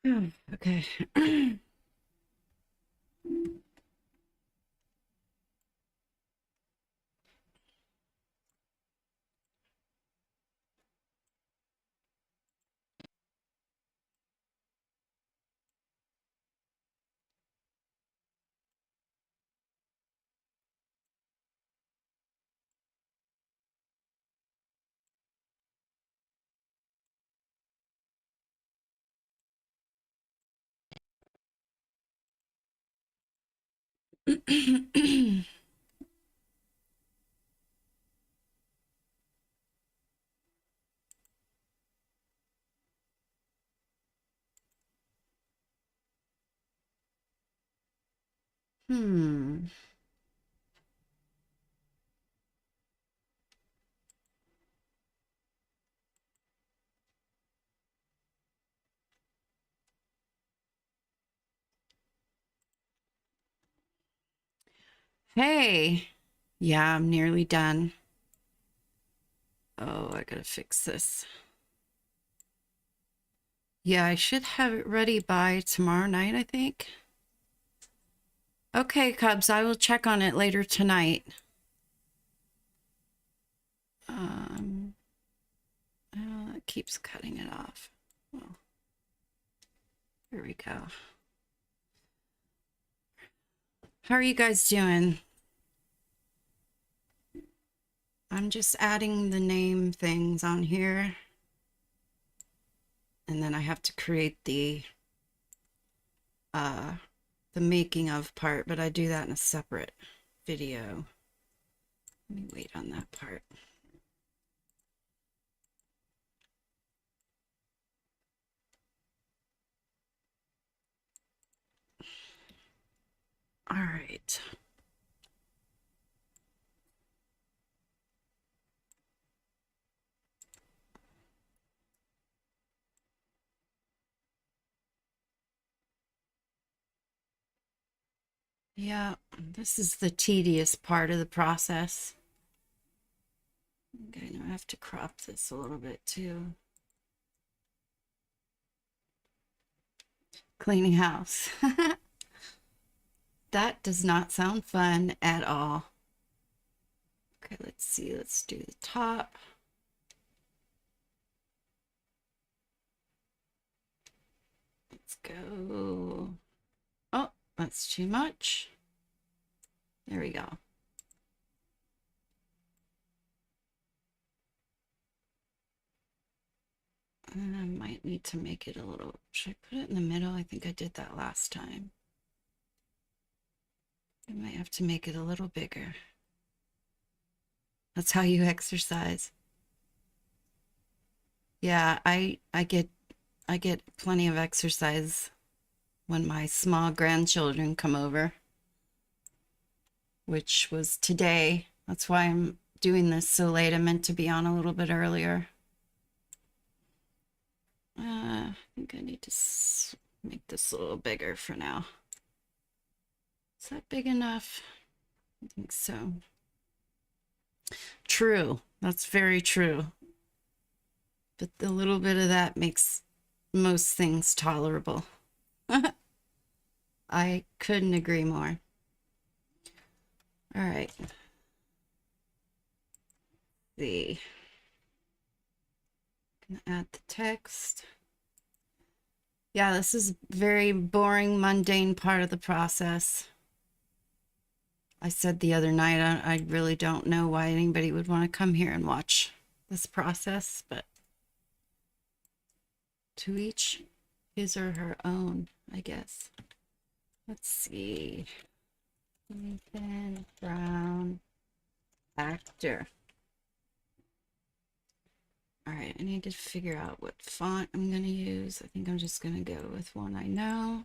Okay. Hmm. Hey. Yeah, I'm nearly done. Oh, I gotta fix this. Yeah, I should have it ready by tomorrow night, I think. Okay, Cubs, I will check on it later tonight. Um, it keeps cutting it off. Well, here we go. How are you guys doing? I'm just adding the name things on here. And then I have to create uh the making of part, but I do that in a separate video. Let me wait on that part. All right. Yeah, this is the tedious part of the process. Okay, now I have to crop this a little bit too. Cleaning house. That does not sound fun at all. Okay, let's see. Let's do the top. Let's go. Oh, that's too much. There we go. And I might need to make it a little, should I put it in the middle? I think I did that last time. I might have to make it a little bigger. That's how you exercise. Yeah, I get plenty of exercise when my small grandchildren come over, which was today. That's why I'm doing this so late. I meant to be on a little bit earlier. I think I need to make this a little bigger for now. Is that big enough? I think so. True. That's very true. But the little bit of that makes most things tolerable. I couldn't agree more. All right. The gonna add the text. Yeah, this is very boring, mundane part of the process. I said the other night, I really don't know why anybody would want to come here and watch this process, but to each his or her own, I guess. Let's see. Nathan Brown, actor. All right, I need to figure out what font I'm going to use. I think I'm just going to go with one I know.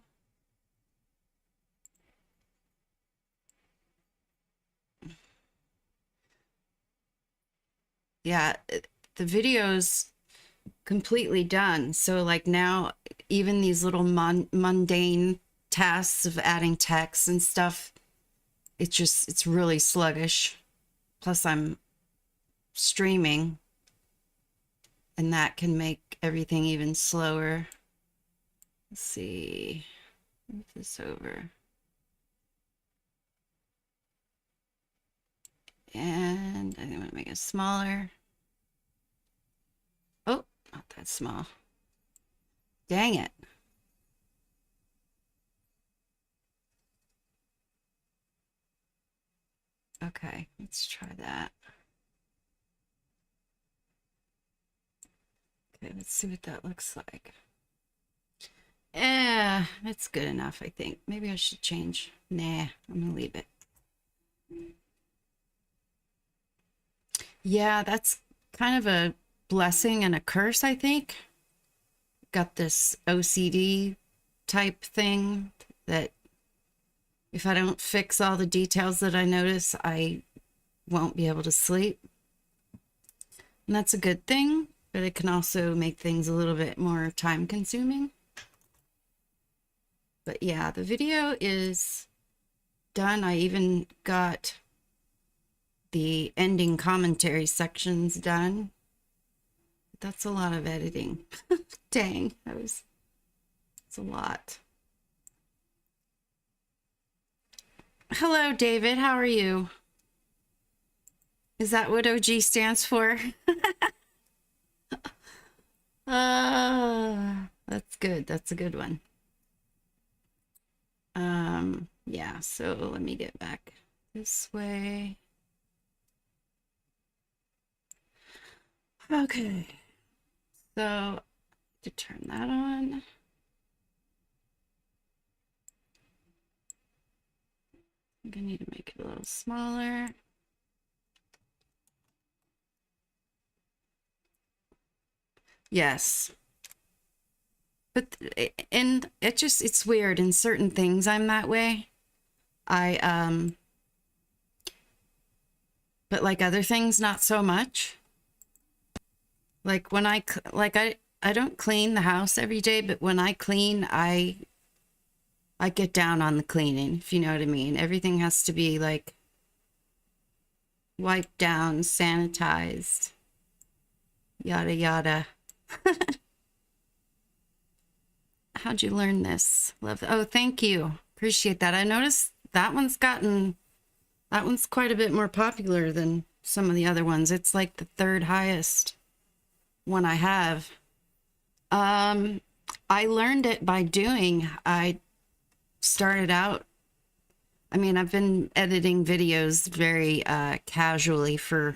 Yeah, the video's completely done. So like now, even these little mundane tasks of adding text and stuff, it's really sluggish. Plus I'm streaming, and that can make everything even slower. Let's see. Move this over. And I think I'm going to make it smaller. Oh, not that small. Dang it. Okay, let's try that. Okay, let's see what that looks like. It's good enough, I think. Maybe I should change. Nah, I'm gonna leave it. Yeah, that's kind of a blessing and a curse, I think. Got this OCD type thing that if I don't fix all the details that I notice, I won't be able to sleep. And that's a good thing, but it can also make things a little bit more time consuming. But yeah, the video is done. I even got the ending commentary sections done. That's a lot of editing. Dang, it's a lot. Hello, David. How are you? Is that what OG stands for? That's good. That's a good one. Yeah, so let me get back this way. Okay. So to turn that on. I'm gonna need to make it a little smaller. Yes. But and it's weird in certain things I'm that way. But like other things not so much. Like when I don't clean the house every day, but when I clean, I get down on the cleaning, if you know what I mean. Everything has to be like wiped down, sanitized, yada yada. How'd you learn this? Love. Oh, thank you. Appreciate that. I noticed that one's quite a bit more popular than some of the other ones. It's like the third highest one I have. I learned it by doing. I started out, I mean, I've been editing videos very casually for,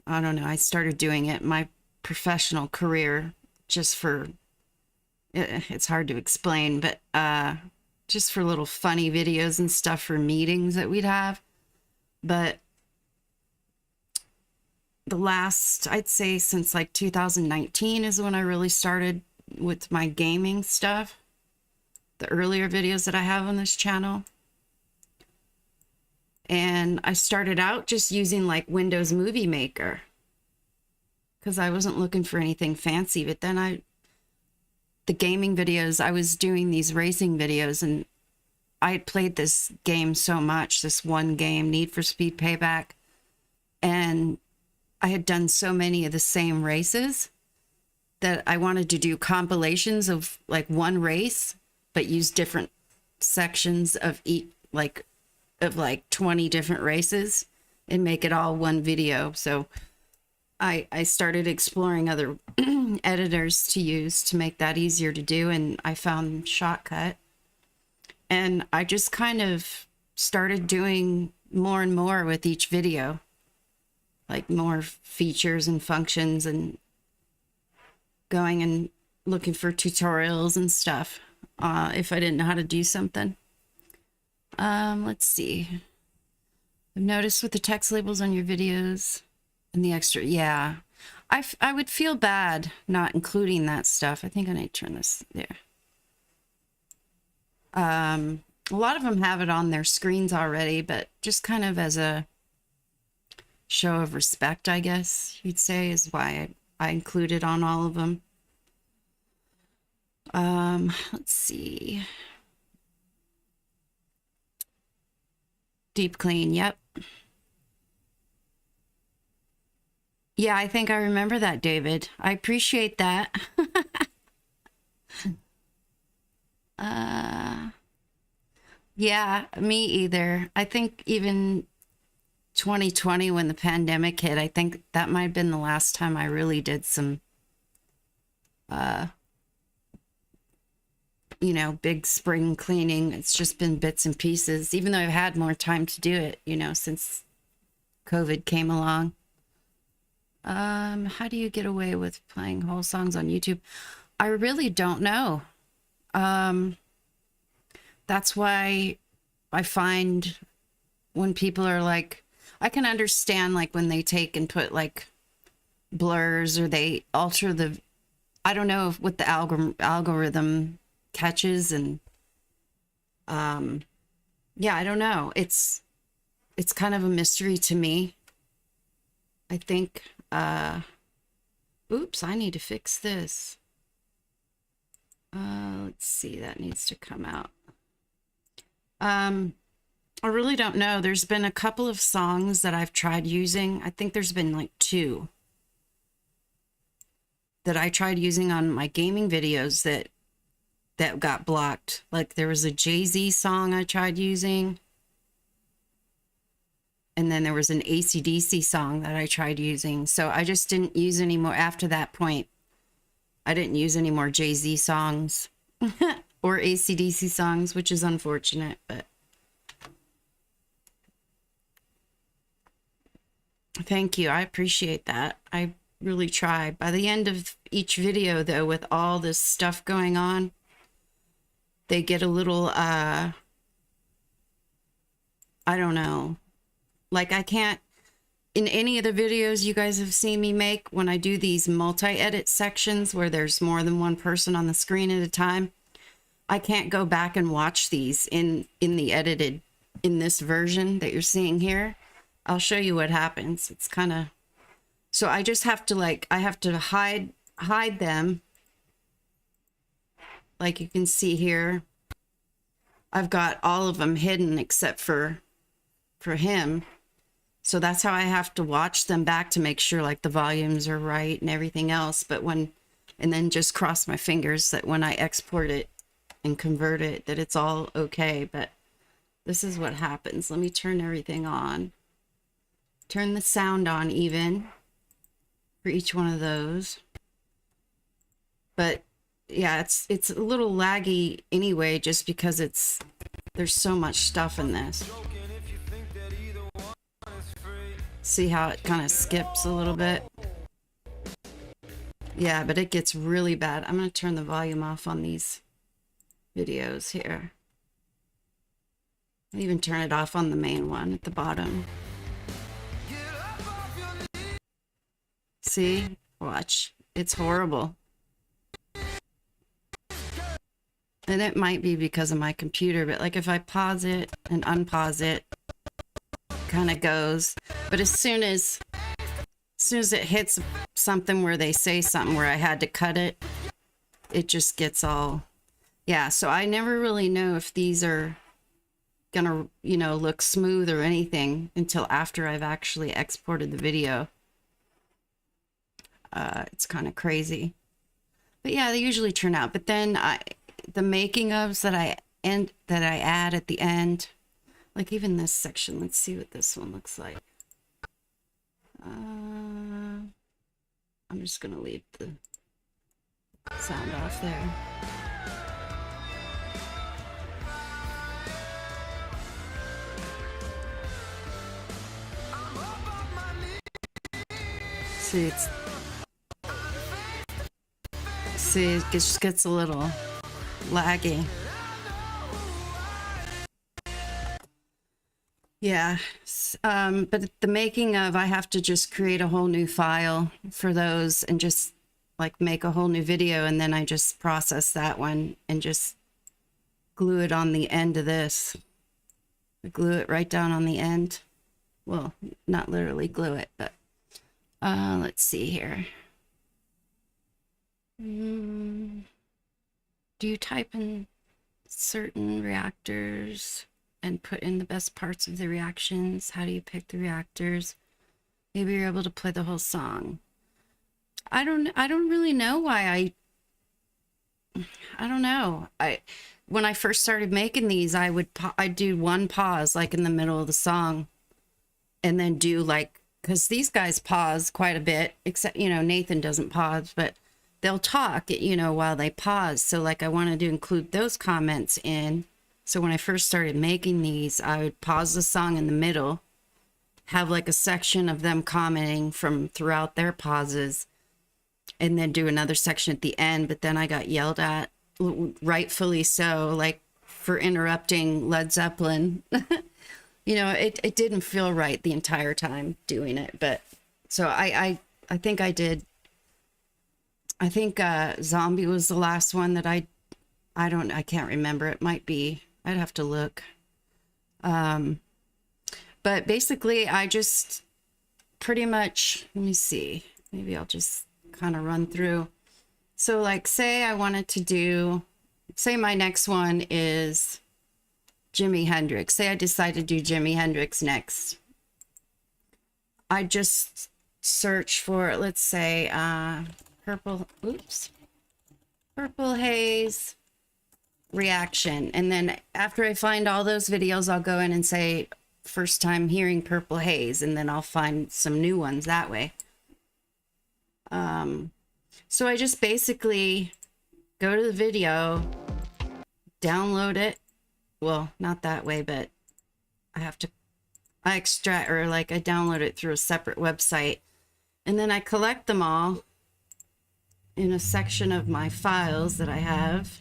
I don't know, I started doing it in my professional career just for, it's hard to explain, but just for little funny videos and stuff for meetings that we'd have. But the last, I'd say since like 2019 is when I really started with my gaming stuff. The earlier videos that I have on this channel. And I started out just using like Windows Movie Maker because I wasn't looking for anything fancy. But then the gaming videos, I was doing these racing videos, and I had played this game so much, this one game, Need for Speed Payback. And I had done so many of the same races that I wanted to do compilations of like one race, but use different sections of each, like 20 different races and make it all one video. So I started exploring other editors to use to make that easier to do. And I found Shotcut, and I just kind of started doing more and more with each video, like more features and functions, and going and looking for tutorials and stuff if I didn't know how to do something. Let's see. I've noticed with the text labels on your videos and the extra, yeah. I would feel bad not including that stuff. I think I need to turn this there. A lot of them have it on their screens already, but just kind of as a show of respect, I guess you'd say, is why I include it on all of them. Let's see. Deep clean, yep. Yeah, I think I remember that, David. I appreciate that. Uh, yeah, me either. I think even 2020 when the pandemic hit, I think that might have been the last time I really did some, uh, big spring cleaning. It's just been bits and pieces, even though I've had more time to do it, since COVID came along. How do you get away with playing whole songs on YouTube? I really don't know. Um, that's why I find when people are like, I can understand like when they take and put like blurs or they alter the, I don't know if what the algorithm catches and yeah, I don't know. It's kind of a mystery to me. I think oops, I need to fix this. Let's see, that needs to come out. I really don't know. There's been a couple of songs that I've tried using. I think there's been like 2 that I tried using on my gaming videos that got blocked. Like there was a Jay-Z song I tried using. And then there was an AC/DC song that I tried using. So I just didn't use any more after that point. I didn't use any more Jay-Z songs or AC/DC songs, which is unfortunate, but thank you. I appreciate that. I really try. By the end of each video, though, with all this stuff going on, they get a little, I don't know. Like I can't, in any of the videos you guys have seen me make, when I do these multi-edit sections where there's more than one person on the screen at a time, I can't go back and watch these in the edited, in this version that you're seeing here. I'll show you what happens. It's kind of, so I just have to like, I have to hide them. Like you can see here, I've got all of them hidden except for him. So that's how I have to watch them back to make sure like the volumes are right and everything else. But and then just cross my fingers that when I export it and convert it, that it's all okay. But this is what happens. Let me turn everything on. Turn the sound on even for each one of those. But yeah, it's a little laggy anyway, just because there's so much stuff in this. See how it kind of skips a little bit? Yeah, but it gets really bad. I'm going to turn the volume off on these videos here. I'll even turn it off on the main one at the bottom. See? Watch. It's horrible. And it might be because of my computer, but like if I pause it and unpause it, kind of goes. But as soon as it hits something where they say something where I had to cut it, it just gets all, yeah. So I never really know if these are gonna, look smooth or anything until after I've actually exported the video. It's kind of crazy, but yeah, they usually turn out. But then the making ofs that I add at the end, like even this section, let's see what this one looks like. I'm just gonna leave the sound off there. See, it just gets a little laggy. Yeah, but the making of, I have to just create a whole new file for those and just like make a whole new video, and then I just process that one and just glue it on the end of this. Glue it right down on the end. Well, not literally glue it, but let's see here. Do you type in certain reactors and put in the best parts of the reactions? How do you pick the reactors? Maybe you're able to play the whole song. I don't really know why I don't know. when I first started making these, I'd do one pause like in the middle of the song, and then do like, because these guys pause quite a bit, except, you know, Nathan doesn't pause, but they'll talk, you know, while they pause. So like I wanted to include those comments in. So when I first started making these, I would pause the song in the middle, have like a section of them commenting from throughout their pauses, and then do another section at the end. But then I got yelled at, rightfully so, like for interrupting Led Zeppelin. You know, it didn't feel right the entire time doing it. But so I think I did. I think Zombie was the last one that I can't remember. It might be. I'd have to look. But basically I just pretty much, let me see. Maybe I'll just kind of run through. So like say I wanted to do, say my next one is Jimi Hendrix. Say I decide to do Jimi Hendrix next. I just search for, let's say, Purple Haze reaction. And then after I find all those videos, I'll go in and say, first time hearing Purple Haze, and then I'll find some new ones that way. So I just basically go to the video, download it. Well, not that way, but I extract, or like I download it through a separate website, and then I collect them all in a section of my files that I have.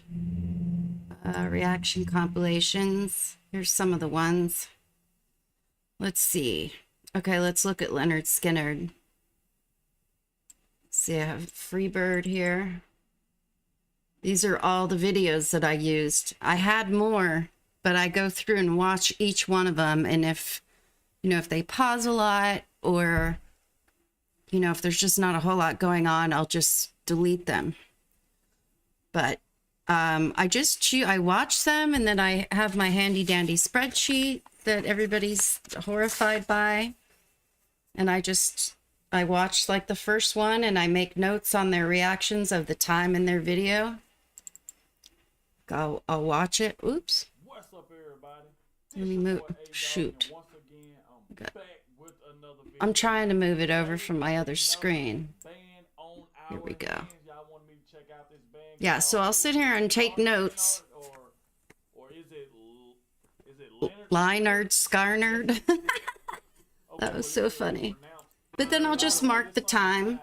Reaction compilations. Here's some of the ones. Let's see. Okay, let's look at Leonard Skinner. See, I have Freebird here. These are all the videos that I used. I had more, but I go through and watch each one of them. And if, you know, if they pause a lot, or, you know, if there's just not a whole lot going on, I'll just delete them. But I watch them, and then I have my handy dandy spreadsheet that everybody's horrified by. And I watch like the first one, and I make notes on their reactions of the time in their video. I'll watch it. Oops. What's up, everybody? Let me move. Shoot. I'm trying to move it over from my other screen. Here we go. Yeah, so I'll sit here and take notes. Lynyrd Skynyrd. That was so funny. But then I'll just mark the time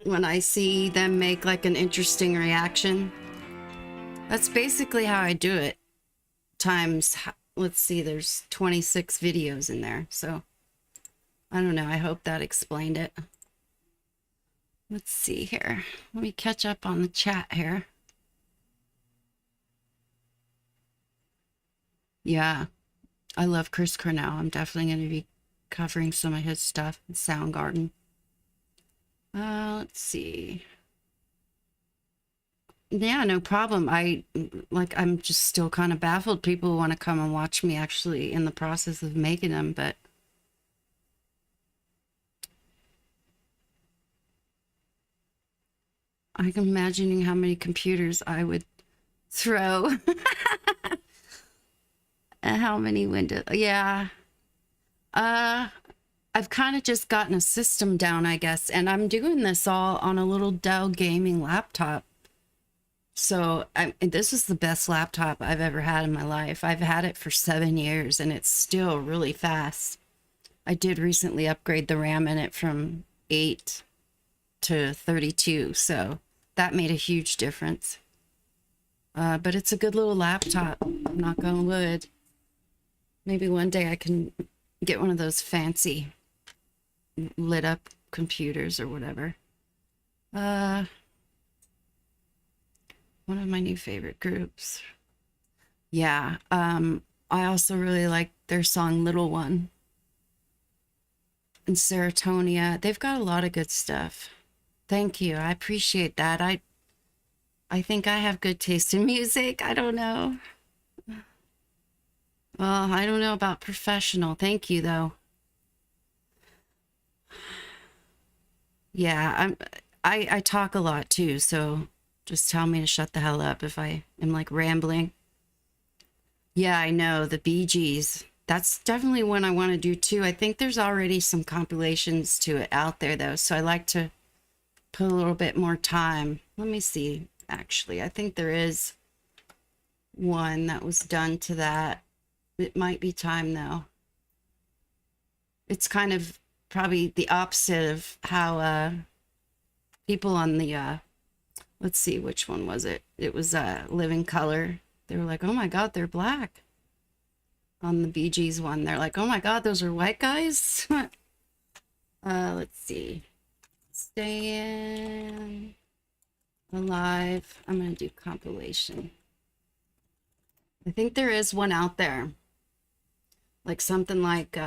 when I see them make like an interesting reaction. That's basically how I do it. Times, let's see, there's 26 videos in there. So I don't know. I hope that explained it. Let's see here. Let me catch up on the chat here. Yeah, I love Chris Cornell. I'm definitely going to be covering some of his stuff in Soundgarden. Let's see. Yeah, no problem. I'm just still kind of baffled. People want to come and watch me actually in the process of making them, but I'm imagining how many computers I would throw. And how many windows. Yeah. I've kind of just gotten a system down, I guess, and I'm doing this all on a little Dell gaming laptop. So this is the best laptop I've ever had in my life. I've had it for 7 years, and it's still really fast. I did recently upgrade the RAM in it from 8 to 32, so that made a huge difference. But it's a good little laptop, knock on wood. Maybe one day I can get one of those fancy lit up computers or whatever. One of my new favorite groups. Yeah, I also really like their song Little One. And Serotonia. They've got a lot of good stuff. Thank you. I appreciate that. I think I have good taste in music. I don't know. Well, I don't know about professional. Thank you, though. Yeah, I talk a lot too, so Just tell me to shut the hell up if I am like rambling. Yeah, I know. The Bee Gees. That's definitely one I want to do too. I think there's already some compilations to it out there though. So I like to put a little bit more time. Let me see. Actually, I think there is one that was done to that. It might be time though. It's kind of probably the opposite of how people on the let's see, which one was it? It was Living Color. They were like, oh my God, they're black. On the Bee Gees one, they're like, oh my God, those are white guys. Let's see. Staying Alive. I'm going to do compilation. I think there is one out there. Like something like,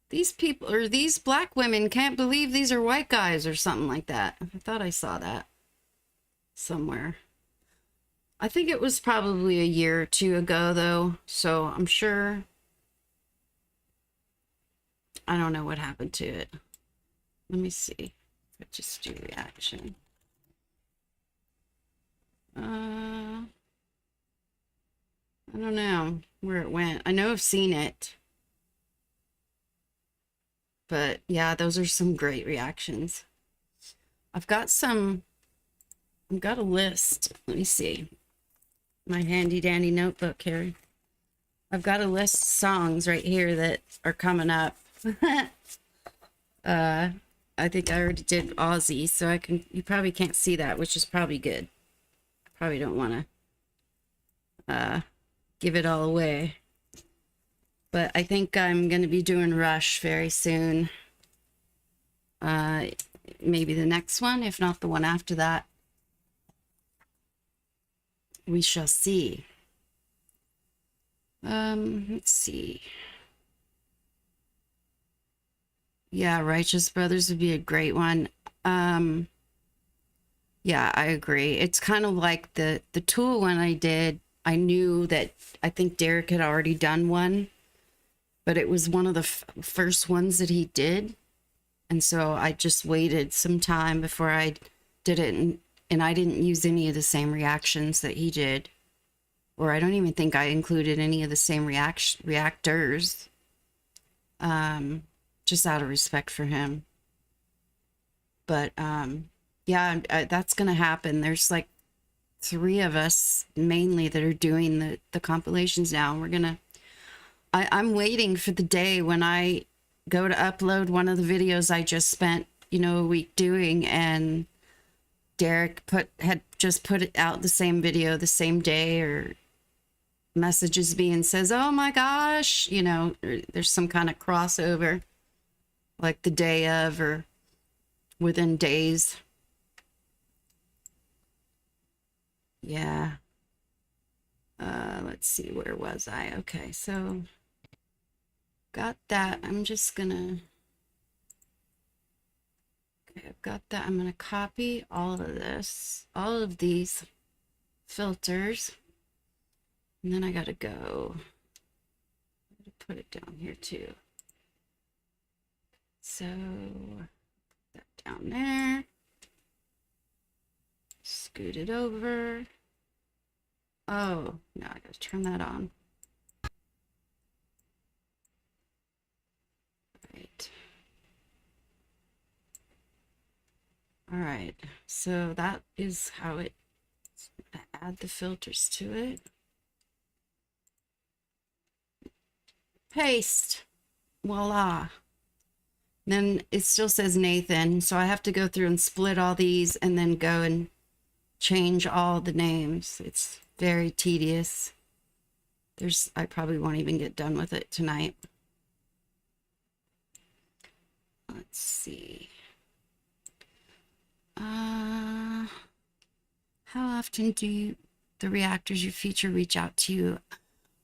these people, or these black women can't believe these are white guys, or something like that. I thought I saw that somewhere. I think it was probably a year or two ago, though, so I'm sure. I don't know what happened to it. Let me see. I just do reaction. I don't know where it went. I know I've seen it. But yeah, those are some great reactions. I've got a list. Let me see. My handy dandy notebook here. I've got a list of songs right here that are coming up. I think I already did Aussie, so you probably can't see that, which is probably good. Probably don't want to give it all away. But I think I'm going to be doing Rush very soon. Maybe the next one, if not the one after that. We shall see. Let's see. Yeah, Righteous Brothers would be a great one. Yeah, I agree. It's kind of like the Tool one I did. I knew that I think Derek had already done one, but it was one of the first ones that he did. And so I just waited some time before I did it. And I didn't use any of the same reactions that he did. Or I don't even think I included any of the same reactors. Just out of respect for him. But yeah, that's going to happen. There's like 3 of us mainly that are doing the compilations now. We're going to... I'm waiting for the day when I go to upload one of the videos I just spent, a week doing, and Derek had just put it out the same video the same day, or messages me and says, oh my gosh, there's some kind of crossover, like the day of or within days. Yeah. Let's see, where was I? Okay, so got that. I'm just gonna... Okay, I've got that. I'm gonna copy all of these filters, and then I gotta go put it down here too. So that down there, scoot it over. Oh, no, I gotta turn that on. Right. All right, so that is how I add the filters to it. Paste. Voila. Then it still says Nathan, so I have to go through and split all these and then go and change all the names. It's very tedious. I probably won't even get done with it tonight. Let's see. How often do the reactors you feature reach out to you?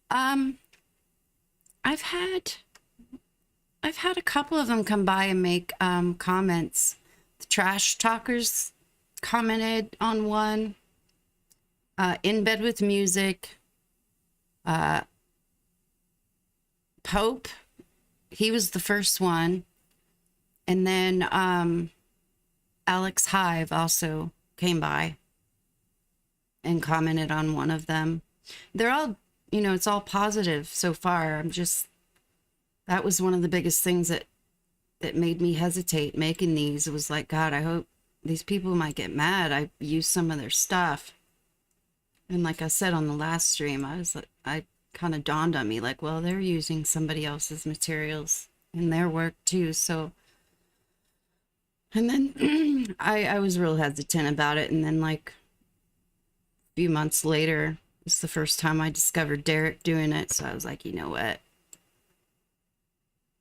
I've had a couple of them come by and make comments. The Trash Talkers commented on one. In Bed with Music. Pope, he was the first one. And then Alex Hive also came by and commented on one of them. They're all, it's all positive so far. That was one of the biggest things that made me hesitate making these. It was like, God, I hope these people might get mad. I used some of their stuff. And like I said on the last stream, I kind of dawned on me like, well, they're using somebody else's materials in their work too. So, and then I was real hesitant about it. And then like a few months later, it's the first time I discovered Derek doing it. So I was like, you know what?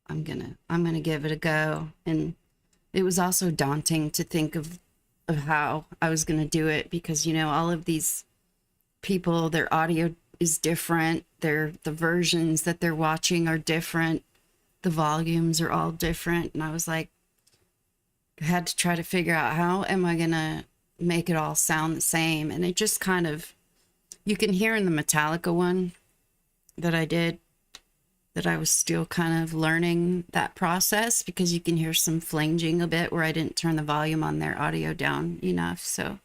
I'm gonna give it a go. And it was also daunting to think of how I was gonna do it because, all of these people, their audio is different. The versions that they're watching are different. The volumes are all different. And I was like, I had to try to figure out how am I going to make it all sound the same. And it just kind of, you can hear in the Metallica one that I did that I was still kind of learning that process because you can hear some flanging a bit where I didn't turn the volume on their audio down enough. So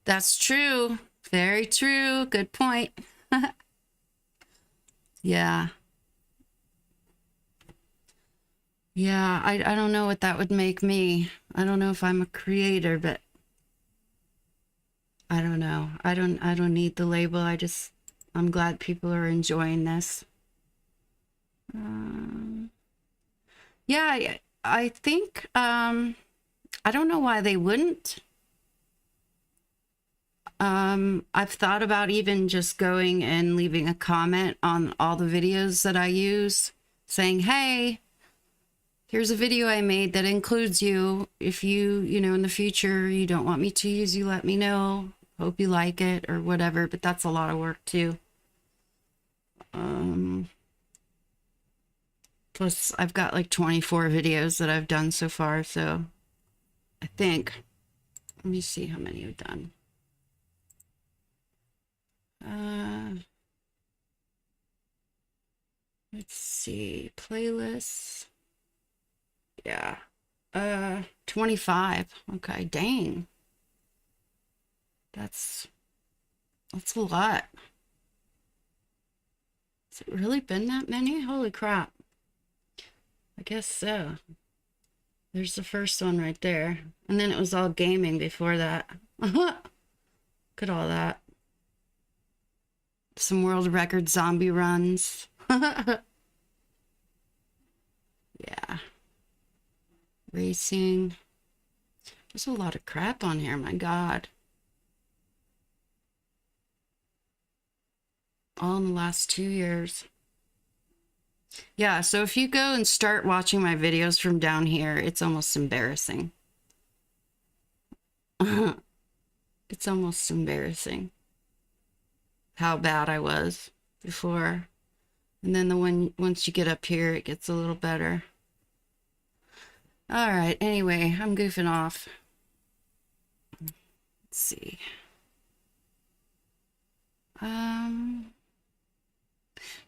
that's true. Very true. Good point. Yeah. Yeah, I don't know what that would make me. I don't know if I'm a creator, but I don't know. I don't need the label. I'm glad people are enjoying this. Yeah, I think I don't know why they wouldn't. I've thought about even just going and leaving a comment on all the videos that I use saying, hey, here's a video I made that includes you. If you in the future, you don't want me to use you, let me know. Hope you like it or whatever, but that's a lot of work too. Plus I've got like 24 videos that I've done so far. So I think, let me see how many I've done. Let's see, playlists. Yeah. 25. Okay, dang. That's a lot. Has it really been that many? Holy crap. I guess so. There's the first one right there. And then it was all gaming before that. Look at all that. Some world record zombie runs. Yeah. Racing. There's a lot of crap on here, my God. All in the last 2 years. Yeah, so if you go and start watching my videos from down here, it's almost embarrassing. It's almost embarrassing how bad I was before. And then once you get up here, it gets a little better. All right, anyway, I'm goofing off. Let's see.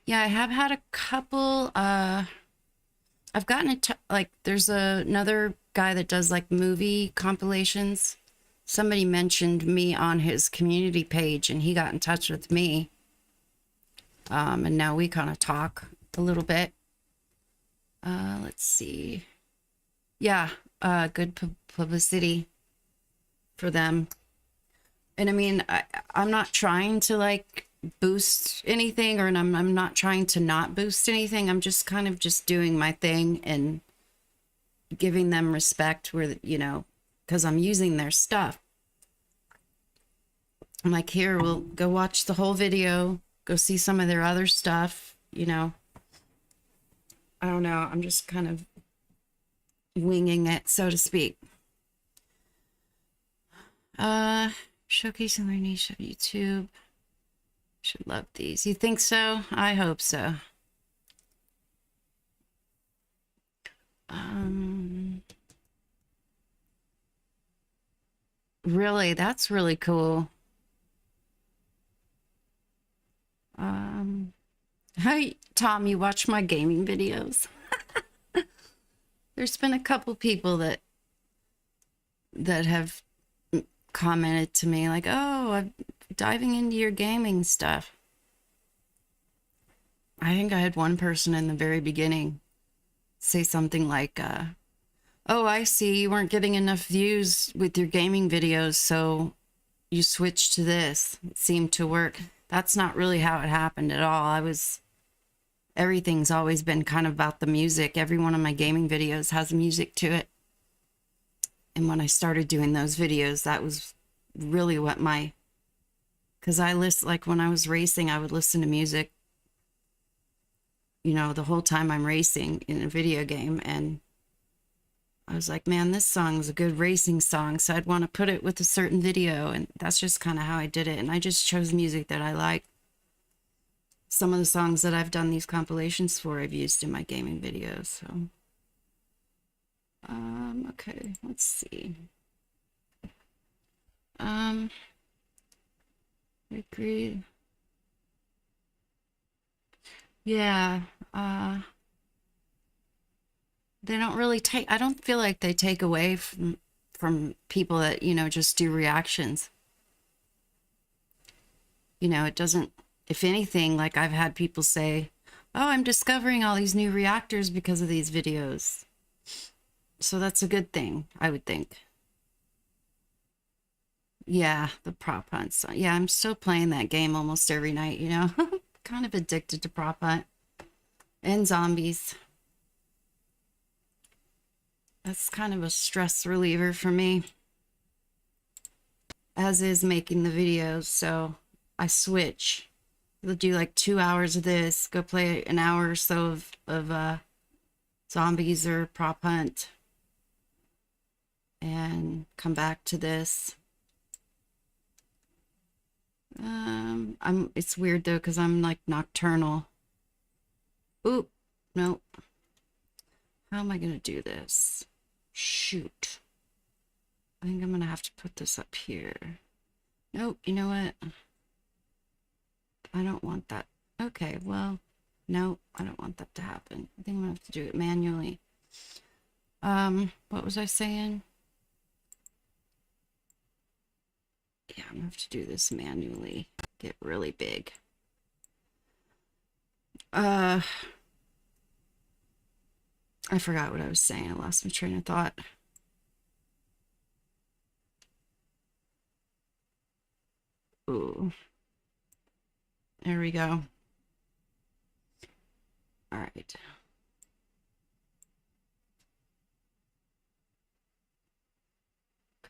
Yeah, I have had a couple, I've gotten like, there's another guy that does like movie compilations. Somebody mentioned me on his community page and he got in touch with me. And now we kind of talk a little bit. Let's see. Yeah, good publicity for them. And I mean, I'm not trying to like boost anything, or I'm not trying to not boost anything. I'm just kind of just doing my thing and giving them respect where, because I'm using their stuff. I'm like, here, we'll go watch the whole video, go see some of their other stuff, I don't know. I'm just kind of winging it, so to speak. Showcasing their niche of YouTube. Should love these. You think so? I hope so. Really, that's really cool. Hey, Tom, you watch my gaming videos? There's been a couple people that have commented to me like, "Oh, I'm diving into your gaming stuff." I think I had one person in the very beginning say something like, "Oh, I see you weren't getting enough views with your gaming videos, so you switched to this. It seemed to work." That's not really how it happened at all. Everything's always been kind of about the music. Every one of my gaming videos has music to it. And when I started doing those videos, that was really what because like when I was racing, I would listen to music, the whole time I'm racing in a video game. And I was like, man, this song is a good racing song. So I'd want to put it with a certain video. And that's just kind of how I did it. And I just chose music that I like. Some of the songs that I've done these compilations for, I've used in my gaming videos. So, okay, let's see. I agree. Yeah. They don't really I don't feel like they take away from people that, just do reactions. It doesn't, if anything, like I've had people say, "Oh, I'm discovering all these new reactors because of these videos." So that's a good thing, I would think. Yeah, the prop hunts. Yeah, I'm still playing that game almost every night, kind of addicted to prop hunt and zombies. That's kind of a stress reliever for me, as is making the videos. So I switch. We'll do like 2 hours of this, go play an hour or so of zombies or prop hunt, and come back to this. It's weird though, because I'm like nocturnal. Oop, nope. How am I gonna do this? Shoot. I think I'm gonna have to put this up here. Nope, you know what? I don't want that. Okay, well, no, I don't want that to happen. I think I'm gonna have to do it manually. What was I saying? Yeah, I'm gonna have to do this manually. Get really big. I forgot what I was saying. I lost my train of thought. Ooh. There we go. All right.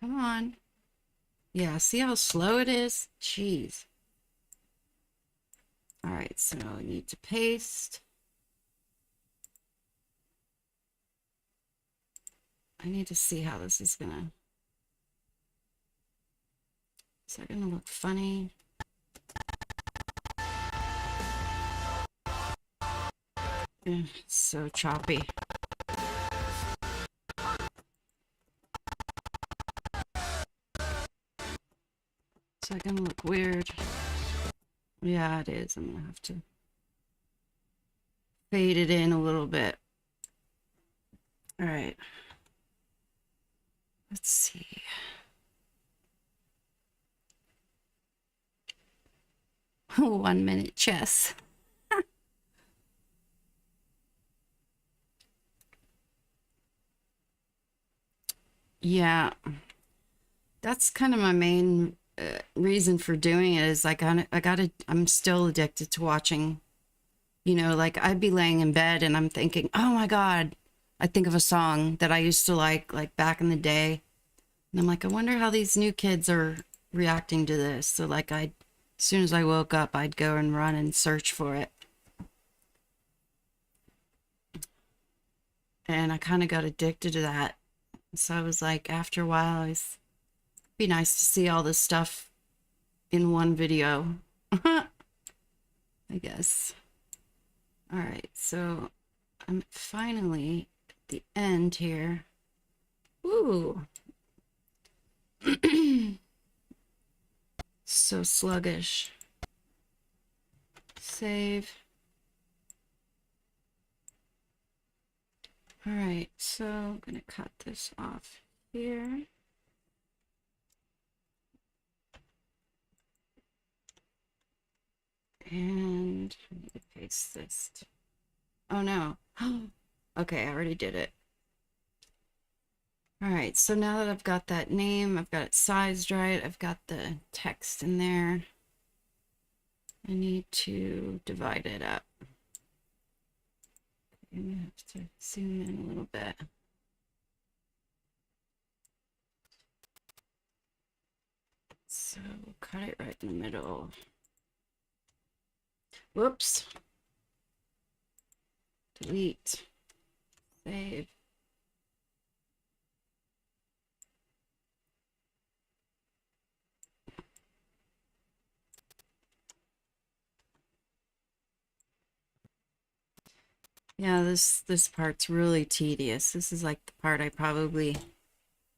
Come on. Yeah, see how slow it is? Jeez. All right, so I need to paste. I need to see how this is gonna... Is that gonna look funny? It's so choppy. Is that gonna look weird? Yeah, it is. I'm gonna have to fade it in a little bit. All right. Let's see. One minute chess. Yeah, that's kind of my main reason for doing it is like I'm still addicted to watching, like I'd be laying in bed and I'm thinking, oh my God, I think of a song that I used to like back in the day. And I'm like, I wonder how these new kids are reacting to this. So like as soon as I woke up, I'd go and run and search for it. And I kind of got addicted to that. So I was like, after a while, it'd be nice to see all this stuff in one video, I guess. All right, so I'm finally at the end here. Ooh. So sluggish. Save. All right, so I'm gonna cut this off here. And I need to paste this. Oh no. Okay, I already did it. All right, so now that I've got that name, I've got it sized right, I've got the text in there. I need to divide it up. I'm gonna have to zoom in a little bit. So we'll cut it right in the middle. Whoops. Delete. Save. Yeah, this part's really tedious. This is like the part I probably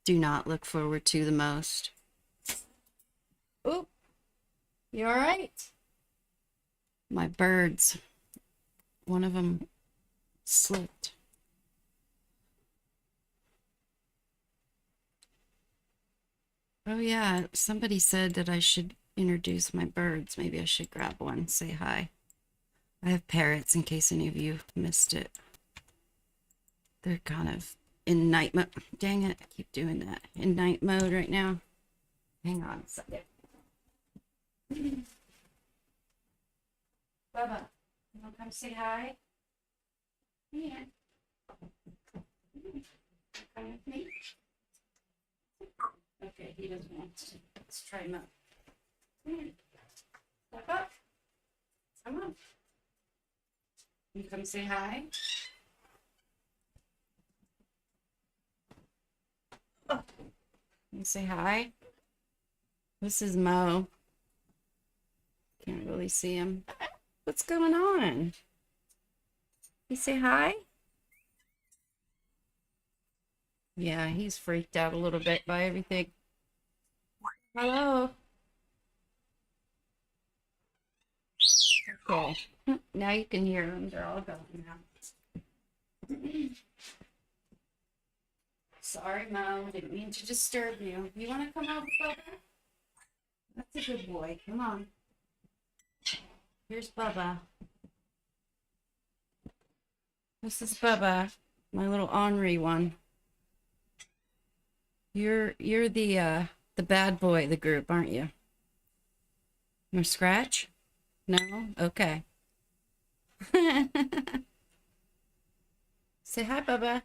do not look forward to the most. Oh, you all right? My birds. One of them slipped. Oh yeah, somebody said that I should introduce my birds. Maybe I should grab one, say hi. I have parrots in case any of you missed it. They're kind of in night mode. Dang it, I keep doing that. In night mode right now. Hang on a second. Bubba, you want to come say hi? Yeah. Come with me? Okay, he doesn't want to. Let's try him out. Step up. Come on. You come say hi. Oh. You say hi. This is Mo. Can't really see him. What's going on? You say hi? Yeah, he's freaked out a little bit by everything. Hello. Okay. Now you can hear them. They're all going now. Sorry, Mo. Didn't mean to disturb you. You want to come over, Bubba? That's a good boy. Come on. Here's Bubba. This is Bubba, my little ornery one. You're the bad boy of the group, aren't you? You want to scratch? No? Okay. Say hi, Bubba.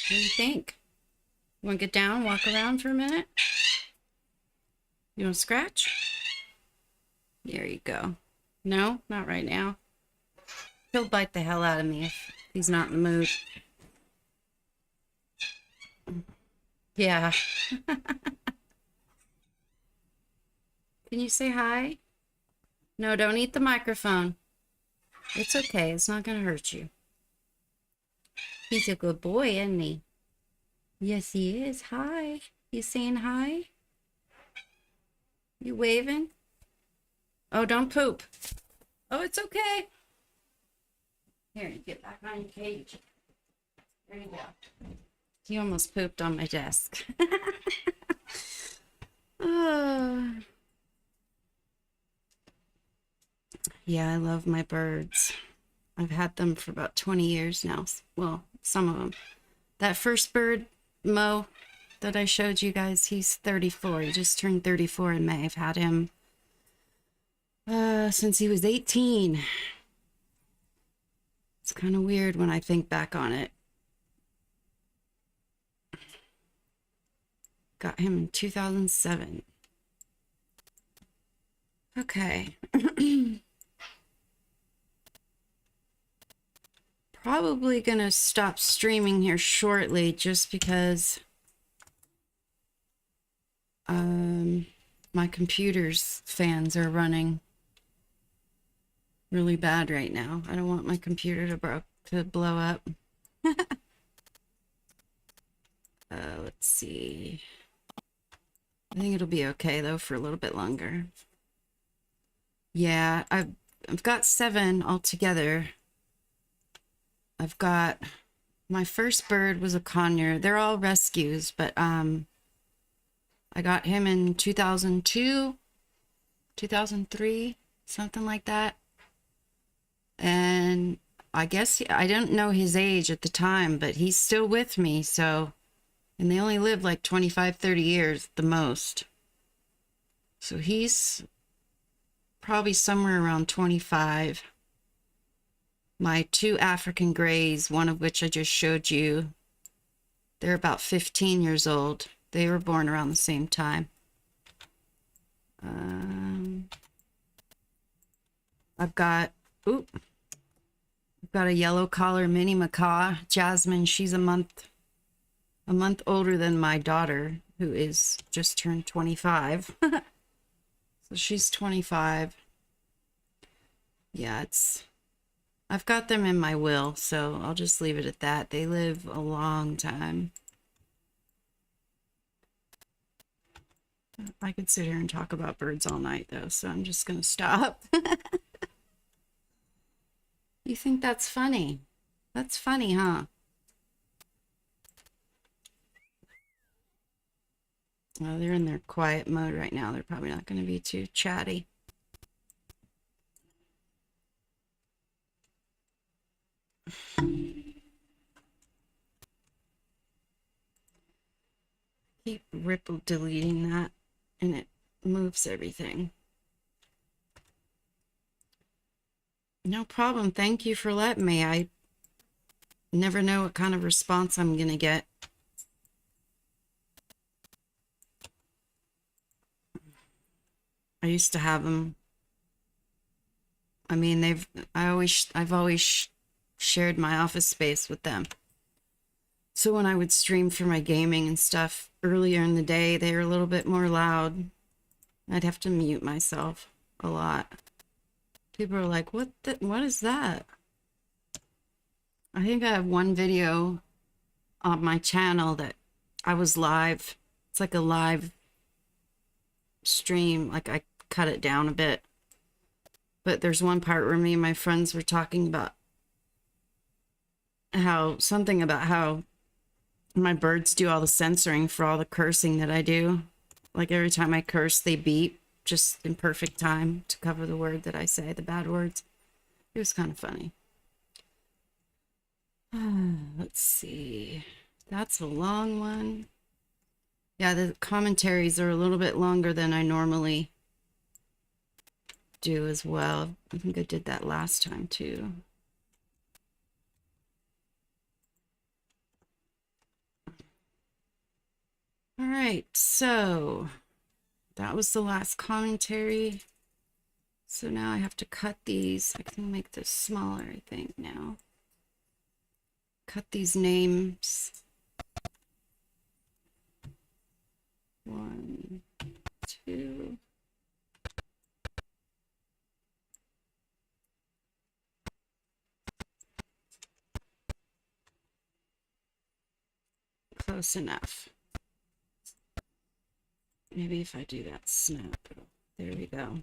What do you think? You want to get down, walk around for a minute? You want to scratch? There you go. No, not right now. He'll bite the hell out of me if he's not in the mood. Yeah. Can you say hi? No, don't eat the microphone. It's okay. It's not going to hurt you. He's a good boy, isn't he? Yes, he is. Hi. You saying hi? You waving? Oh, don't poop. Oh, it's okay. Here, you get back on your cage. There you go. He almost pooped on my desk. Oh. Yeah, I love my birds. I've had them for about 20 years now. Well, some of them. That first bird, Mo, that I showed you guys, he's 34. He just turned 34 in May. I've had him since he was 18. It's kind of weird when I think back on it. Got him in 2007. Okay. Probably gonna stop streaming here shortly just because my computer's fans are running really bad right now. I don't want my computer to blow up. Let's see. I think it'll be okay though for a little bit longer. Yeah, I've got 7 altogether. I've got my first bird was a conure. They're all rescues, but I I got him in 2002, 2003, something like that. And I guess I didn't know his age at the time, but he's still with me. So, and they only live like 25, 30 years at the most. So he's probably somewhere around 25. My two African Greys, one of which I just showed you, they're about 15 years old. They were born around the same time. I've got a yellow collar mini macaw, Jasmine. She's a month older than my daughter, who is just turned 25. So she's 25. Yeah, I've got them in my will, so I'll just leave it at that. They live a long time. I could sit here and talk about birds all night, though, so I'm just going to stop. You think that's funny? That's funny, huh? Well, they're in their quiet mode right now. They're probably not going to be too chatty. Keep ripple deleting that, and it moves everything. No problem. Thank you for letting me. I never know what kind of response I'm going to get. I used to have them. I mean, I've always shared my office space with them. So when I would stream for my gaming and stuff earlier in the day, they were a little bit more loud. I'd have to mute myself a lot. People are like, what is that? I think I have one video on my channel that I was live. It's like a live stream. Like I cut it down a bit. But there's one part where me and my friends were talking about how my birds do all the censoring for all the cursing that I do. Like every time I curse, they beep just in perfect time to cover the word that I say, the bad words. It was kind of funny. Let's see. That's a long one. Yeah, the commentaries are a little bit longer than I normally do as well. I think I did that last time too. All right, so that was the last commentary. So now I have to cut these. I can make this smaller, I think, now. Cut these names. 1, 2. Close enough. Maybe if I do that snap, there we go.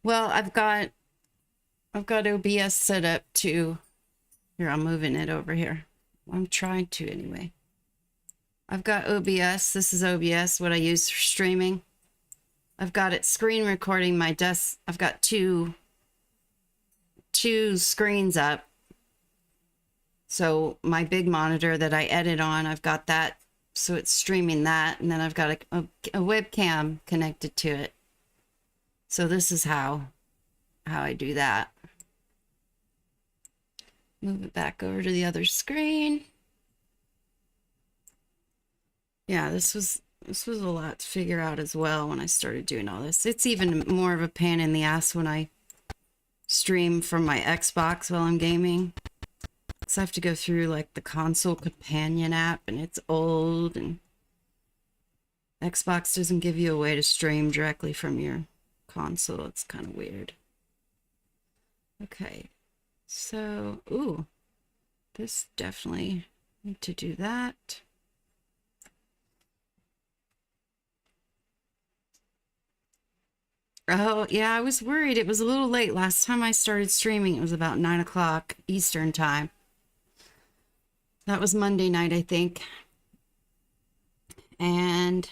Well, I've got OBS set up to, here, I'm moving it over here. I'm trying to anyway. I've got OBS. This is OBS, what I use for streaming. I've got it screen recording my desk. I've got two screens up. So my big monitor that I edit on, I've got that. So it's streaming that. And then I've got a webcam connected to it. So this is how I do that. Move it back over to the other screen. Yeah, this was a lot to figure out as well when I started doing all this. It's even more of a pain in the ass when I stream from my Xbox while I'm gaming. So I have to go through like the console companion app, and it's old, and Xbox doesn't give you a way to stream directly from your console. It's kind of weird. Okay, so, ooh, this definitely need to do that. Oh, yeah, I was worried. It was a little late. Last time I started streaming, it was about 9 o'clock Eastern time. That was Monday night, I think. And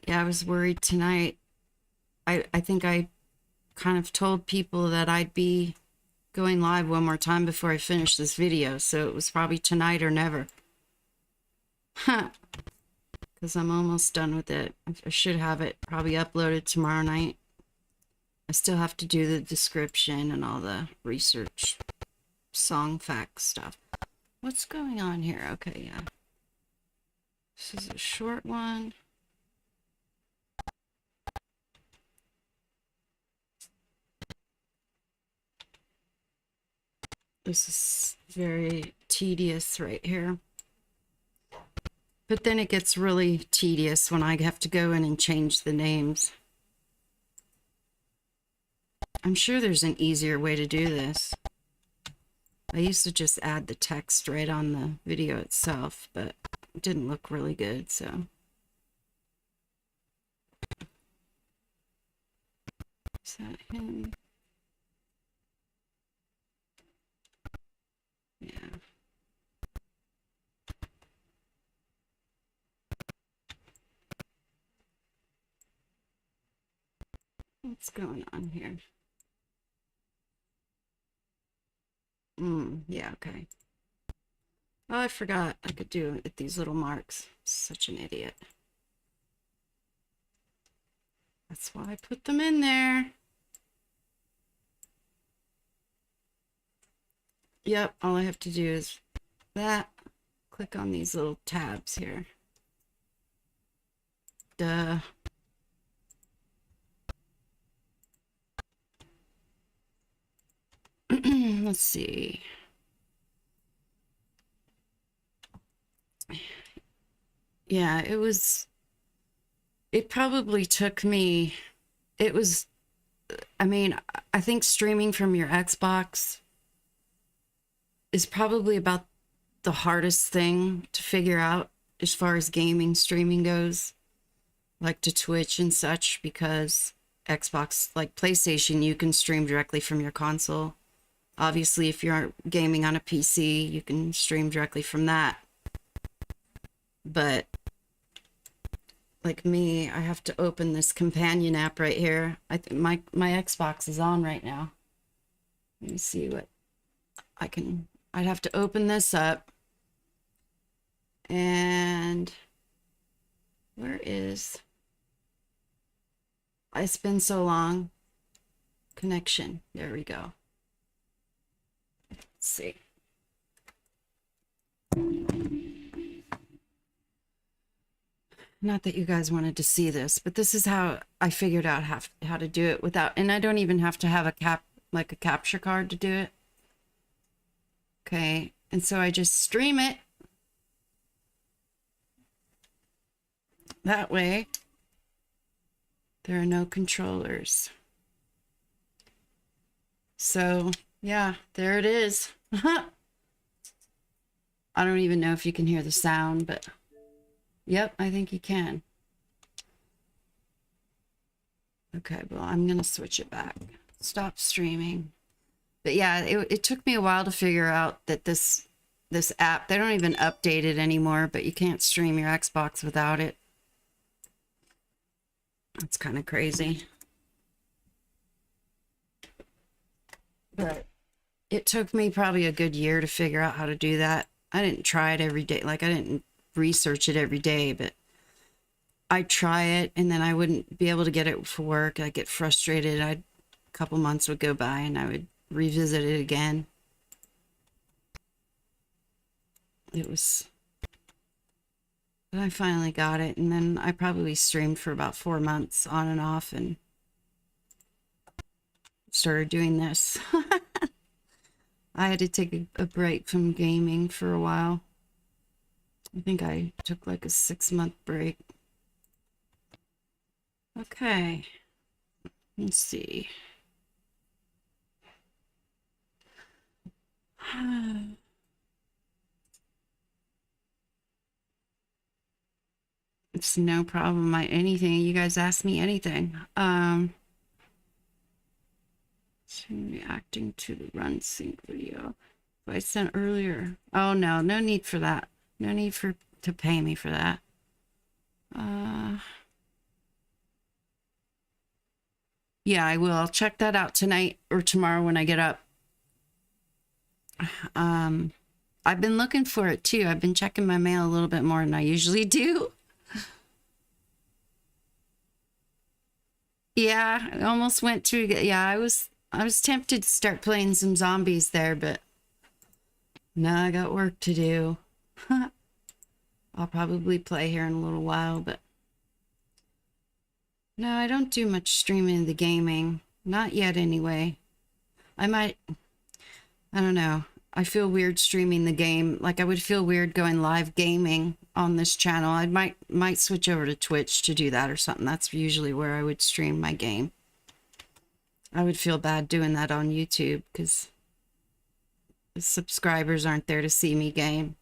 yeah, I was worried tonight. I think I kind of told people that I'd be going live one more time before I finish this video. So it was probably tonight or never. Huh. Because I'm almost done with it. I should have it probably uploaded tomorrow night. I still have to do the description and all the research, song facts stuff. What's going on here? Okay, yeah. This is a short one. This is very tedious right here. But then it gets really tedious when I have to go in and change the names. I'm sure there's an easier way to do this. I used to just add the text right on the video itself, but it didn't look really good, so. Is that him? Yeah. What's going on here? Yeah, okay. Oh, I forgot I could do it, these little marks. Such an idiot. That's why I put them in there. Yep, all I have to do is that. Click on these little tabs here. Duh. Let's see. Yeah, it probably took me, I mean, I think streaming from your Xbox is probably about the hardest thing to figure out as far as gaming streaming goes, like to Twitch and such, because Xbox, like PlayStation, you can stream directly from your console. Obviously, if you're gaming on a PC, you can stream directly from that. But like me, I have to open this companion app right here. I think my Xbox is on right now. Let me see what I'd have to open this up. And where is, it's been so long. Connection. There we go. Let's see. Not that you guys wanted to see this, but this is how I figured out how to do it without, and I don't even have to have a capture card to do it. Okay, and so I just stream it. That way, there are no controllers. So, yeah, there it is. I don't even know if you can hear the sound, but yep, I think you can. Okay, well, I'm going to switch it back. Stop streaming. But yeah, it took me a while to figure out that this app, they don't even update it anymore, but you can't stream your Xbox without it. It's kind of crazy. But it took me probably a good year to figure out how to do that. I didn't try it every day. Like, I didn't research it every day, but I'd try it and then I wouldn't be able to get it for work. I'd get frustrated. A couple months would go by and I would revisit it again. But I finally got it, and then I probably streamed for about 4 months on and off and started doing this. I had to take a break from gaming for a while. I think I took like a 6-month break. Okay, let's see. That's no problem. Anything. You guys ask me anything. Reacting to the run sync video I sent earlier. Oh, no. No need for that. No need to pay me for that. Yeah, I will. I'll check that out tonight or tomorrow when I get up. I've been looking for it too. I've been checking my mail a little bit more than I usually do. Yeah, I almost went to. Yeah, I was tempted to start playing some zombies there, but now I got work to do. I'll probably play here in a little while, but no, I don't do much streaming of the gaming. Not yet, anyway. I might. I don't know. I feel weird streaming the game. Like I would feel weird going live gaming on this channel. I might switch over to Twitch to do that or something. That's usually where I would stream my game. I would feel bad doing that on YouTube because the subscribers aren't there to see me game.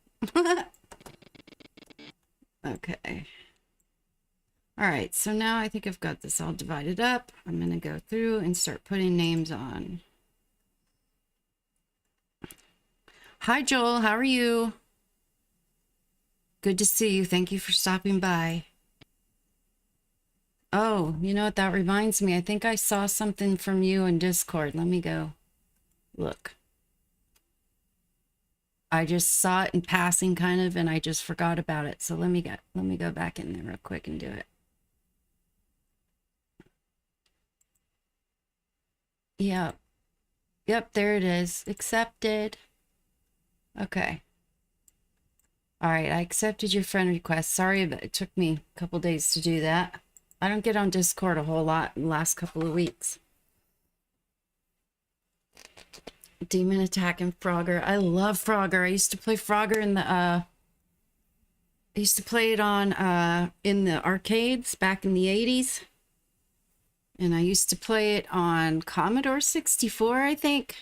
Okay. All right, so now I think I've got this all divided up. I'm going to go through and start putting names on. Hi, Joel. How are you? Good to see you. Thank you for stopping by. Oh, you know what? That reminds me. I think I saw something from you in Discord. Let me go look. I just saw it in passing kind of, and I just forgot about it. So let me go back in there real quick and do it. Yep. Yep, there it is. Accepted. Okay. All right, I accepted your friend request. Sorry, but it took me a couple days to do that. I don't get on Discord a whole lot in the last couple of weeks. Demon Attack and Frogger. I love Frogger. I used to play Frogger in the I used to play it on in the arcades back in the 80s. And I used to play it on Commodore 64, I think.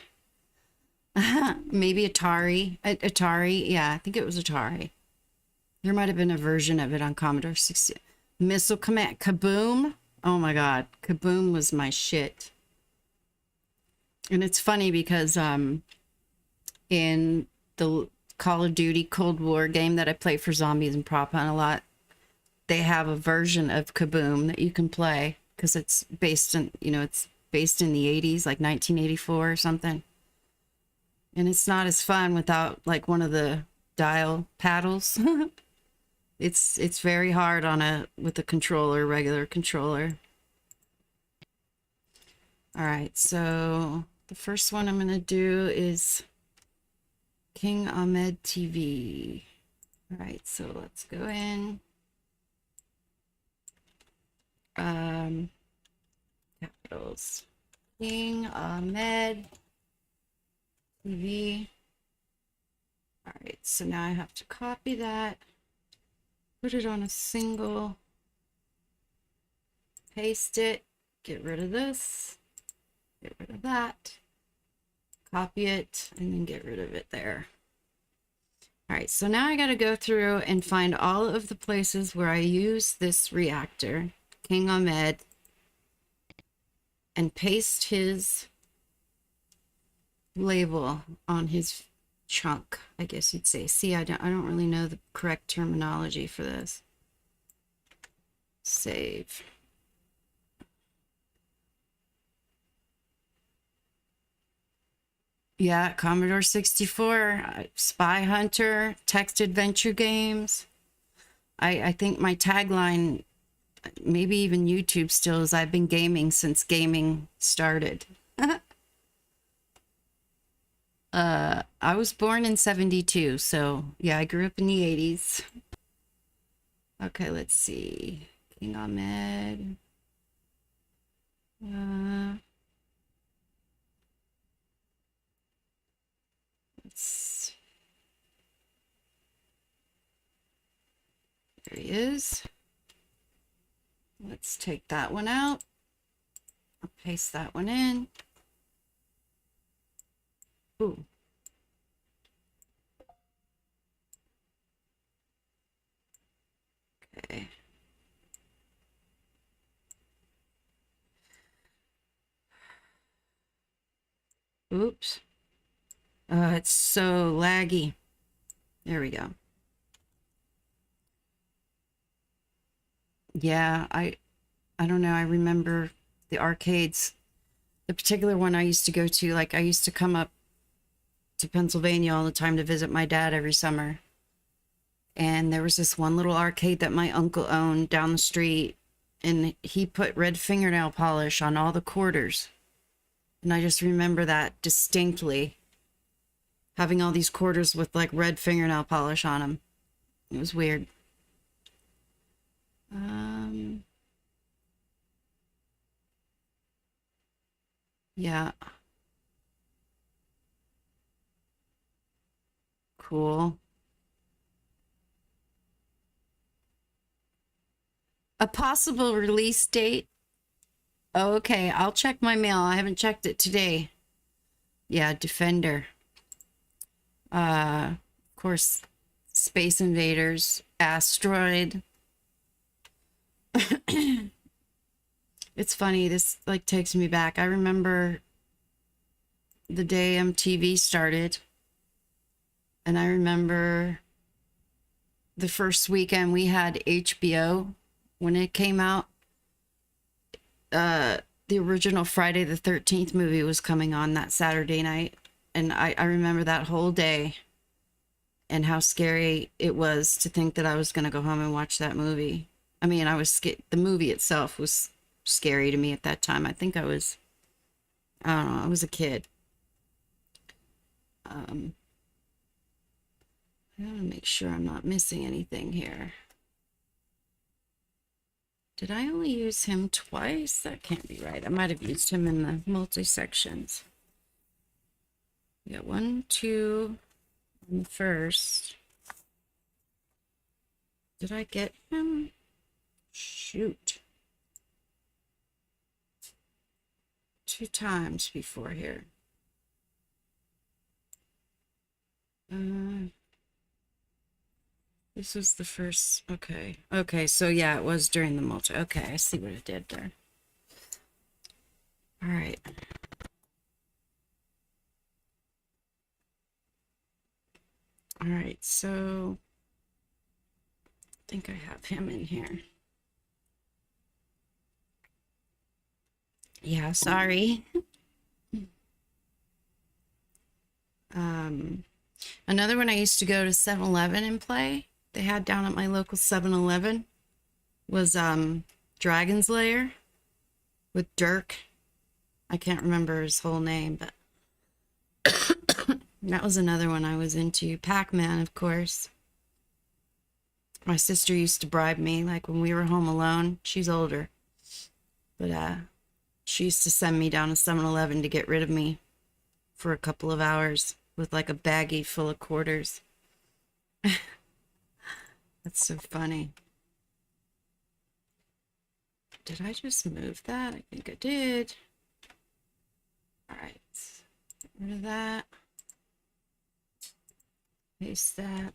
Maybe Atari. Atari, yeah, I think it was Atari. There might have been a version of it on Commodore 60. Missile Command, Kaboom. Oh my God, Kaboom was my shit. And it's funny because in the Call of Duty Cold War game that I play for zombies and prop hunt a lot, they have a version of Kaboom that you can play because it's based in, it's based in the 80s, like 1984 or something. And it's not as fun without like one of the dial paddles. It's very hard with a controller, regular controller. All right, so the first one I'm going to do is King Ahmed TV. All right, so let's go in. Capitals. King Ahmed TV. All right, so now I have to copy that, put it on a single, paste it, get rid of this, get rid of that, copy it, and then get rid of it there. All right, so now I got to go through and find all of the places where I use this reactor, King Ahmed, and paste his label on his chunk, I guess you'd say. See, I don't really know the correct terminology for this. Save. Yeah, Commodore 64, Spy Hunter, text adventure games. I think my tagline, maybe even YouTube still, is I've been gaming since gaming started. I was born in 72, so yeah, I grew up in the 80s. Okay, let's see. King Ahmed. There he is. Let's take that one out. I'll paste that one in. Ooh. Okay. Oops. It's so laggy. There we go. Yeah, I don't know. I remember the arcades. The particular one I used to go to, like I used to come up to Pennsylvania all the time to visit my dad every summer. And there was this one little arcade that my uncle owned down the street, and he put red fingernail polish on all the quarters. And I just remember that distinctly, having all these quarters with like red fingernail polish on them. It was weird. Um, yeah, cool. A possible release date. Oh, okay, I'll check my mail. I haven't checked it today. Yeah, Defender. Of course, Space Invaders, Asteroid. It's funny, this like takes me back. I remember the day MTV started, and I remember the first weekend we had HBO when it came out. The original Friday the 13th movie was coming on that Saturday night, and I remember that whole day and how scary it was to think that I was going to go home and watch that movie. I mean, I was scared. The movie itself was scary to me at that time. I think I was, I don't know, I was a kid. Um, I gotta make sure I'm not missing anything here. Did I only use him twice? That can't be right. I might have used him in the multi-sections. We got 1, 2 on the first. Did I get him? Shoot. 2 times before here. This was the first. Okay. Okay, so yeah, it was during the multi. Okay, I see what it did there. All right. All right, so I think I have him in here. Yeah, sorry. Another one I used to go to 7-Eleven and play. They had down at my local 7-Eleven was Dragon's Lair with Dirk. I can't remember his whole name, but that was another one I was into. Pac-Man, of course. My sister used to bribe me, like when we were home alone. She's older, but she used to send me down to 7-Eleven to get rid of me for a couple of hours with like a baggie full of quarters. That's so funny. Did I just move that? I think I did. All right, get rid of that. Paste that.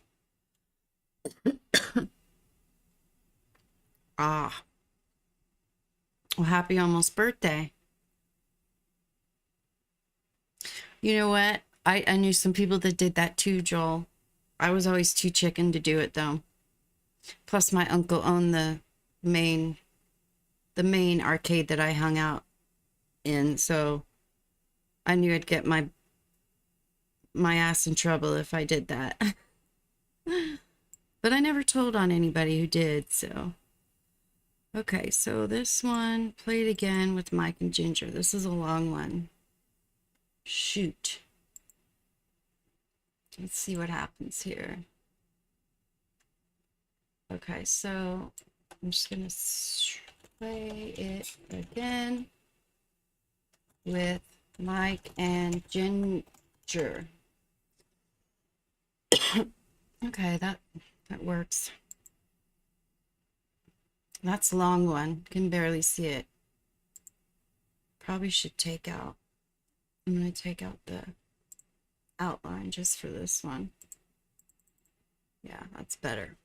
Ah. Well, happy almost birthday. You know what? I knew some people that did that too, Joel. I was always too chicken to do it though. Plus my uncle owned the main arcade that I hung out in, so I knew I'd get my ass in trouble if I did that. But I never told on anybody who did, so. Okay, so this one, played again with Mike and Ginger. This is a long one. Shoot. Let's see what happens here. Okay, so I'm just gonna play it again with Mike and Ginger. Okay, that works. That's a long one. Can barely see it. Probably should take out. I'm gonna take out the outline just for this one. Yeah, that's better.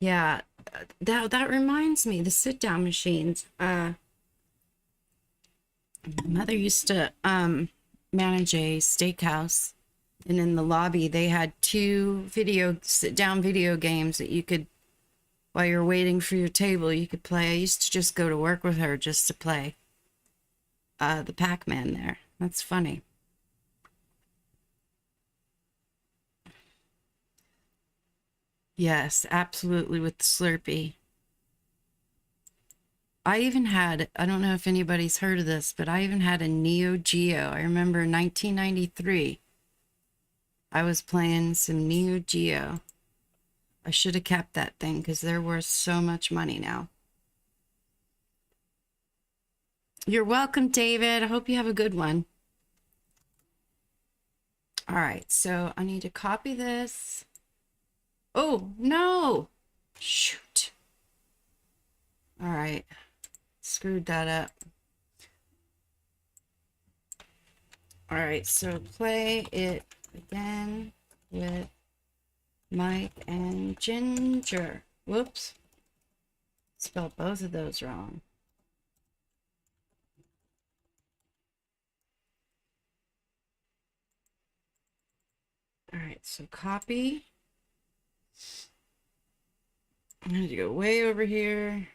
Yeah, that reminds me, the sit down machines. My mother used to manage a steakhouse, and in the lobby they had two sit down video games that you could, while you're waiting for your table, you could play. I used to just go to work with her just to play the Pac-Man there. That's funny. Yes, absolutely, with the Slurpee. I even had, I don't know if anybody's heard of this, but I even had a Neo Geo. I remember in 1993, I was playing some Neo Geo. I should have kept that thing because they're worth so much money now. You're welcome, David. I hope you have a good one. All right, so I need to copy this. Oh, no. Shoot. All right. Screwed that up. All right, so play it again with Mike and Ginger. Whoops. Spelled both of those wrong. All right, so copy. I'm going to go way over here.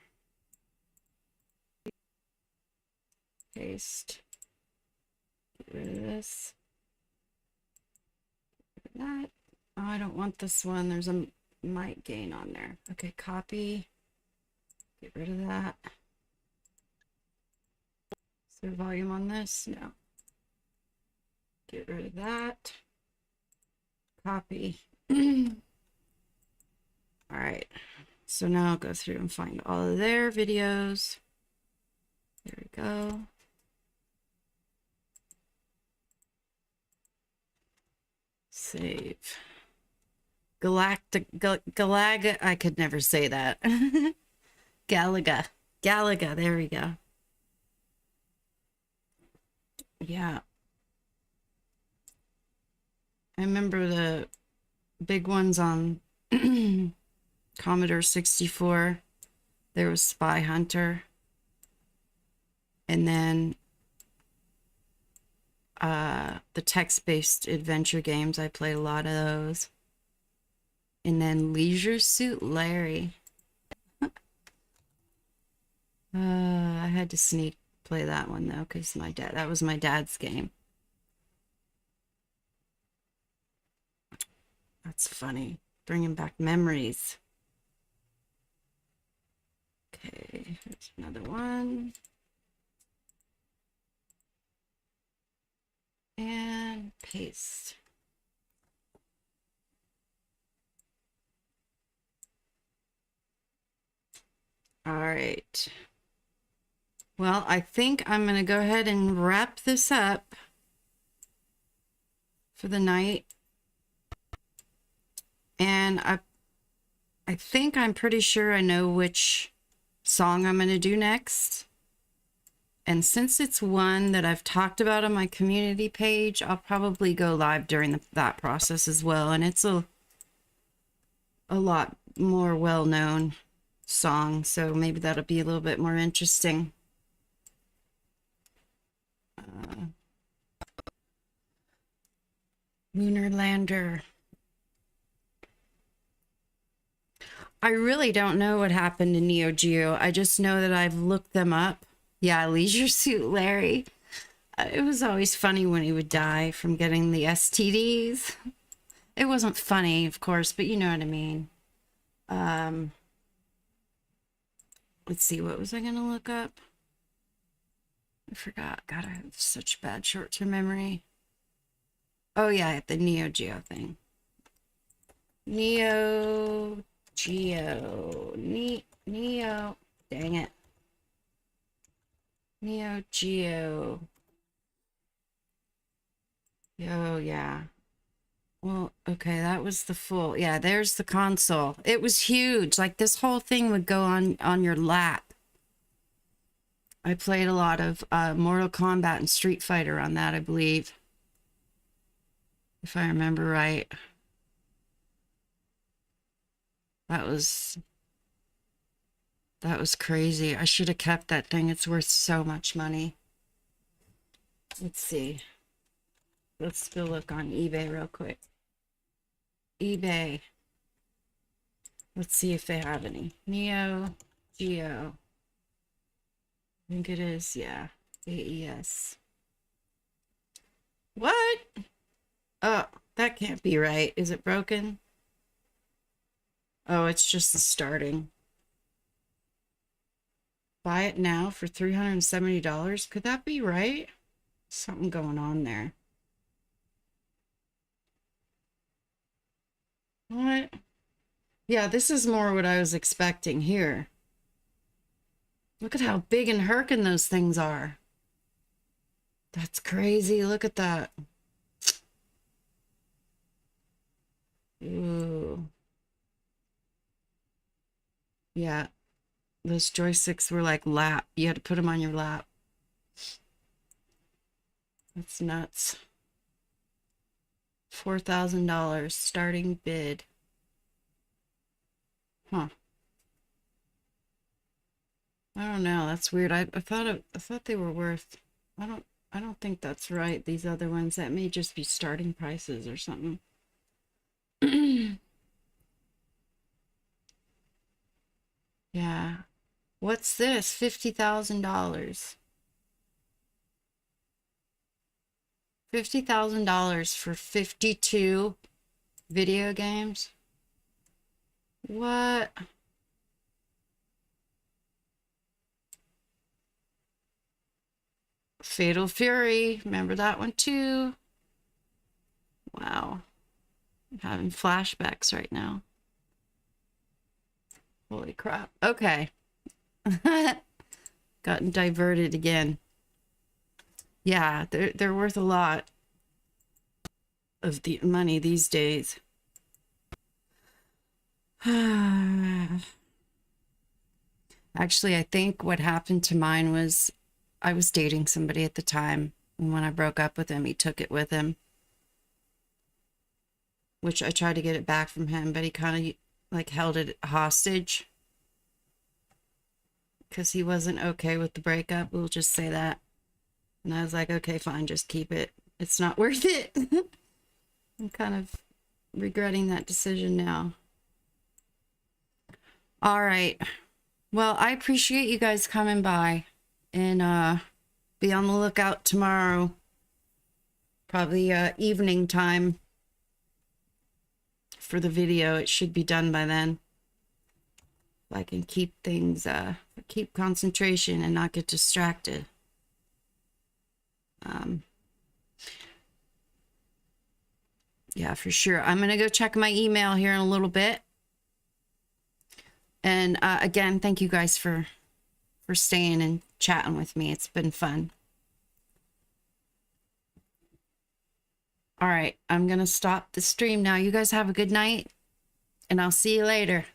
Paste. Get rid of this. Get rid of that. Oh, I don't want this one. There's a mic gain on there. Okay, copy. Get rid of that. Is there volume on this? No. Get rid of that. Copy. All right. So now I'll go through and find all of their videos. There we go. Save. Galaga. I could never say that. Galaga. Galaga. There we go. Yeah. I remember the big ones on Commodore 64. There was Spy Hunter. And then the text-based adventure games. I played a lot of those. And then Leisure Suit Larry. I had to sneak play that one though, because that was my dad's game. That's funny. Bringing back memories. Okay, here's another one. And paste. All right. Well, I think I'm going to go ahead and wrap this up for the night. And I think I'm pretty sure I know which song I'm going to do next. And since it's one that I've talked about on my community page, I'll probably go live during that process as well. And it's a lot more well-known song, so maybe that'll be a little bit more interesting. Lunar Lander. I really don't know what happened to Neo Geo. I just know that I've looked them up. Yeah, Leisure Suit Larry. It was always funny when he would die from getting the STDs. It wasn't funny, of course, but you know what I mean. Let's see, what was I going to look up? I forgot. God, I have such bad short-term memory. Oh, yeah, the Neo Geo thing. Neo Geo. Neo. Dang it. Neo Geo. Oh, yeah. Well, okay, that was the full. Yeah, there's the console. It was huge. Like, this whole thing would go on your lap. I played a lot of Mortal Kombat and Street Fighter on that, I believe. If I remember right. That was crazy. I should have kept that thing. It's worth so much money. Let's see. Let's go look on eBay real quick. eBay. Let's see if they have any. Neo Geo. I think it is, yeah. AES. What? Oh, that can't be right. Is it broken? Oh, it's just the starting. Buy it now for $370. Could that be right? Something going on there. What? Yeah, this is more what I was expecting here. Look at how big and herkin those things are. That's crazy. Look at that. Ooh. Yeah. Those joysticks were like lap. You had to put them on your lap. That's nuts. $4,000 starting bid. Huh. I don't know. That's weird. I thought they were worth. I don't think that's right. These other ones, that may just be starting prices or something. Yeah. What's this? $50,000. $50,000 for 52 video games? What? Fatal Fury. Remember that one too? Wow. I'm having flashbacks right now. Holy crap. Okay. Gotten diverted again. Yeah, they're worth a lot of the money these days. Actually, I think what happened to mine was I was dating somebody at the time, and when I broke up with him, he took it with him, which I tried to get it back from him, but he kind of like held it hostage because he wasn't okay with the breakup. We'll just say that. And I was like, okay, fine, just keep it. It's not worth it. I'm kind of regretting that decision now. All right. Well, I appreciate you guys coming by, and be on the lookout tomorrow. Probably evening time for the video. It should be done by then. If I can keep things, keep concentration and not get distracted. Yeah, for sure. I'm going to go check my email here in a little bit. And again, thank you guys for staying and chatting with me. It's been fun. All right, I'm going to stop the stream now. You guys have a good night, and I'll see you later.